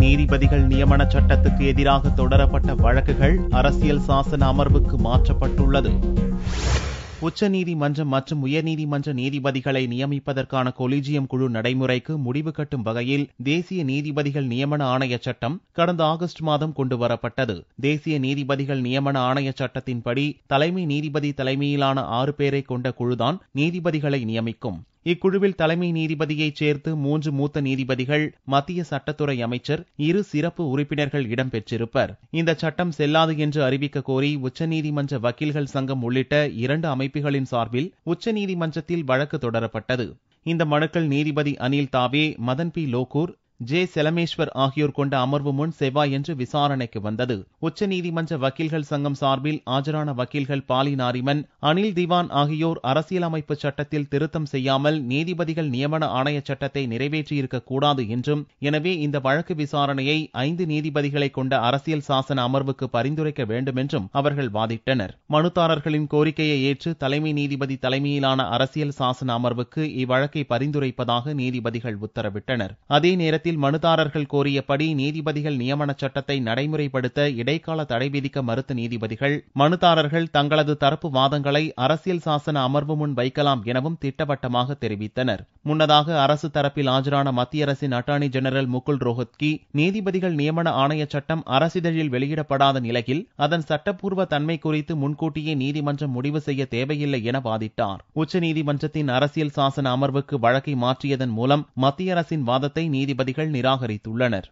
நீதிபதிகள் நியமன சட்டத்துக்கு எதிராக தொடரப்பட்ட வழக்குகள் அரசியல் சாசன அமர்வுக்கு மாற்றப்பட்டுள்ளது. உச்சநீதிமன்றம் மற்றும் உயர்நீதிமன்ற நீதிபதிகளை நியமிப்பதற்கான கொலிஜியம் குழு நடைமுறைக்கு முடிவு கட்டும் வகையில் தேசிய நீதிபதிகள் நியமன ஆணைய சட்டம் கடந்த ஆகஸ்ட் மாதம் கொண்டுவரப்பட்டது. தேசிய நீதிபதிகள் நியமன ஆணைய சட்டத்தின்படி தலைமை நீதிபதி தலைமையிலான 6 பேரை கொண்ட குழுதான் நீதிபதிகளை நியமிக்கும். இக்குழுவில் தலைமை நீதிபதியைச் சேர்த்து 3 மூத்த நீதிபதிகள், மத்திய சட்டத்துறை அமைச்சர், 2 சிறப்பு உறுப்பினர்கள் இடம்பெற்றிருப்பர். இந்த சட்டம் செல்லாது என்று அறிவிக்க கோரி உச்சநீதிமன்ற வக்கீல்கள் சங்கம் உள்ளிட்ட 2 அமைப்புகளின் சார்பில் உச்சநீதிமன்றத்தில் வழக்கு தொடரப்பட்டது. இந்த மனுக்கள் நீதிபதி அனில் தாவே, மதன் பி லோகூர், ஜே செலமேஸ்வர் ஆகியோர் கொண்ட அமர்வு முன் செவ்வாயன்று விசாரணைக்கு வந்தது. உச்சநீதிமன்ற வக்கீல்கள் சங்கம் சார்பில் ஆஜரான வக்கீல்கள் பாலி நாரிமன், அனில் திவான் ஆகியோர் அரசியலமைப்பு சட்டத்தில் திருத்தம் செய்யாமல் நீதிபதிகள் நியமன ஆணைய சட்டத்தை நிறைவேற்றியிருக்கக் கூடாது என்றும், எனவே இந்த வழக்கு விசாரணையை 5 நீதிபதிகளை கொண்ட அரசியல் சாசன அமர்வுக்கு பரிந்துரைக்க வேண்டும் என்றும் அவர்கள் வாதிட்டனர். மனுதாரர்களின் கோரிக்கையை ஏற்று தலைமை நீதிபதி தலைமையிலான அரசியல் சாசன அமர்வுக்கு இவ்வழக்கை பரிந்துரைப்பதாக நீதிபதிகள் உத்தரவிட்டனர். அதே நேரத்தில் மனுதாரர்கள் கோரியபடி நீதிபதிகள் நியமன சட்டத்தை நடைமுறைப்படுத்த இடைக்கால தடை விதிக்க மறுத்த நீதிபதிகள், மனுதாரர்கள் தங்களது தரப்பு வாதங்களை அரசியல் சாசன அமர்வு முன் வைக்கலாம் எனவும் திட்டவட்டமாக தெரிவித்தனர். முன்னதாக அரசு தரப்பில் ஆஜரான மத்திய அரசின் அட்டார்னி ஜெனரல் முகுல் ரோஹத்கி, நீதிபதிகள் நியமன ஆணைய சட்டம் அரசிதழில் வெளியிடப்படாத நிலையில் அதன் சட்டப்பூர்வ தன்மை குறித்து முன்கூட்டியே நீதிமன்றம் முடிவு செய்ய தேவையில்லை என வாதிட்டார். உச்சநீதிமன்றத்தின் அரசியல் சாசன அமர்வுக்கு வழக்கை மாற்றியதன் மூலம் மத்திய அரசின் வாதத்தை நீதிபதிகள் நிராகரித்துள்ளனர்.